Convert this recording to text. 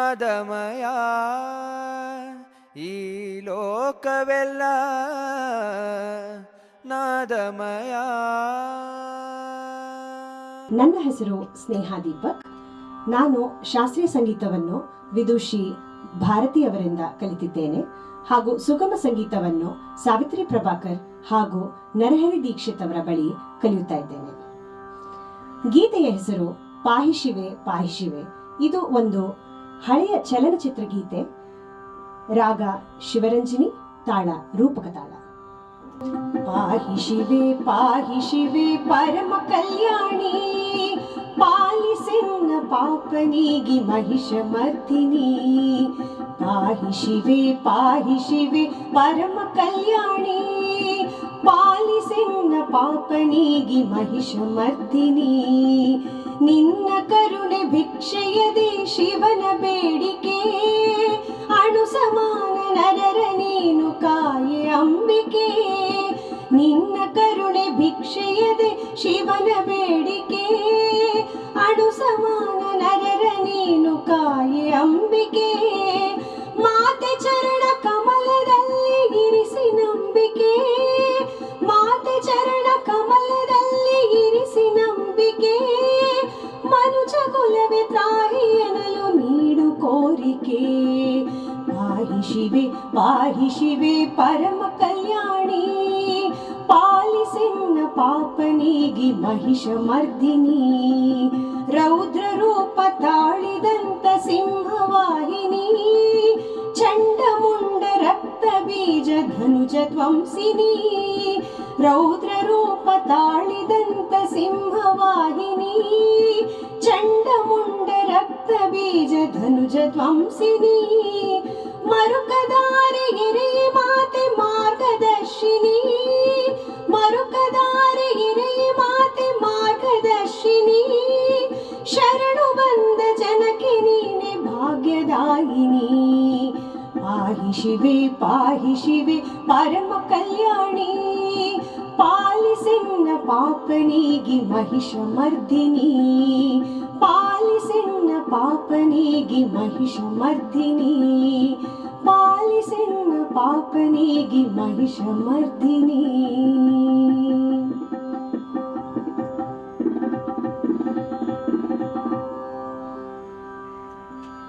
ನಾದಮಯ ಈ ಲೋಕವೆಲ್ಲ ನಾದಮಯ. ನನ್ನ ಹೆಸರು ಸ್ನೇಹಾ ದೀಪಕ್. ನಾನು ಶಾಸ್ತ್ರೀಯ ಸಂಗೀತವನ್ನು ವಿದುಷಿ ಭಾರತಿಯವರಿಂದ ಕಲಿತಿದ್ದೇನೆ ಹಾಗೂ ಸುಗಮ ಸಂಗೀತವನ್ನು ಸಾವಿತ್ರಿ ಪ್ರಭಾಕರ್ ಹಾಗೂ ನರಹರಿ ದೀಕ್ಷಿತ್ ಅವರ ಬಳಿ ಕಲಿಯುತ್ತಾ ಇದ್ದೇನೆ. ಗೀತೆಯ ಹೆಸರು ಪಾಹಿ ಶಿವೆ ಪಾಹಿ ಶಿವೆ. ಇದು ಒಂದು ಹಳೆಯ ಚಲನಚಿತ್ರ ಗೀತೆ. ರಾಗ ಶಿವರಂಜನಿ, ತಾಳ ರೂಪಕ ತಾಳ. ಪಾಹಿ ಶಿವೆ ಪರಮ ಕಲ್ಯಾಣಿ, ಪಾಲಿಸೆನ್ನ ಪಾಪನಿಗಿ ಮಹಿಷ ಮರ್ದಿನಿ. ಪಾಹಿ ಶಿವೆ ಪರಮ ಕಲ್ಯಾಣಿ, ಪಾಲಿಸೆನ್ನ ಪಾಪನಿಗಿ ಮಹಿಷ ಮರ್ದಿನಿ. ನಿನ್ನ ಕರುಣೆ ಭಿಕ್ಷೆಯದೆ ಶಿವನ ಬೇಡಿಕೆ, ಅಣು ಸಮಾನ ನರರ ನೀನು ಕಾಯೆ ಅಂಬಿಕೆ. ನಿನ್ನ ಕರುಣೆ ಭಿಕ್ಷೆಯದೆ ಶಿವನ ಬೇಡಿಕೆ, ಅಣು ಸಮಾನ ನರರ ನೀನು ಕಾಯೆ ಅಂಬಿಕೆ. ಮಾತೆ ಚರಣ ಕಮಲದಲ್ಲಿ ಇರಿಸಿ ನಂಬಿಕೆ, ಮಾತೆ ಚರಣ ಕಮಲದಲ್ಲಿ ಇರಿಸಿ ನಂಬಿಕೆ. ಮನುಜ ಕುಲವೇ ತ್ರಾಹಿ ಎನ್ನಲು ನೀಡು ಕೋರಿಕೆ. ಪಾಹಿ ಶಿವೆ ಪರಮ ಕಲ್ಯಾಣಿ, ಪಾಲಿಸೆನ್ನ ಪಾಪನಿಗಿ ಮಹಿಷ ಮರ್ದಿನಿ. ರೌದ್ರ ರೂಪ ತಾಳಿದಂತ ಸಿಂಹವಾಹಿನಿ, ಚಂಡಮುಂಡ ರಕ್ತ ಬೀಜ ಧನುಜ ಧ್ವಂಸಿನಿ. ರೌದ್ರ ರೂಪ ತಾಳಿದಂತ ಸಿಂಹವಾಹಿನಿ, ಚಂಡಮುಂಡ ರಕ್ತ ಬೀಜ ಧನುಜ ಧ್ವಂಸಿನಿ. ಮರುಕದಾರೆ ಎರೆಯ ಮಾತೆ ಮಾರ್ಗದರ್ಶಿನಿ, ಮರುಕದಾರೆ ಎರೆಯ ಮಾತೆ ಮಾರ್ಗದರ್ಶಿನಿ. ಶರಣು ಬಂದ ಜನಕ್ಕೆ ನೀನೆ ಭಾಗ್ಯದಾಯಿನಿ. ಪಾಹಿ ಶಿವೆ ಪರಮ ಕಲ್ಯಾಣಿ, ಪಾಲಿಸೆನ್ನ ಪಾಪನಿಗಿ ಮಹಿಷ ಮರ್ದಿನಿ. ಪಾಲಿಸೆನ್ನ ಪಾಪನಿಗಿ ಮಹಿಷ ಮರ್ದಿನಿ, ಪಾಲಿಸೆನ್ನ ಪಾಪನಿಗಿ ಮಹಿಷ ಮರ್ದಿನಿ.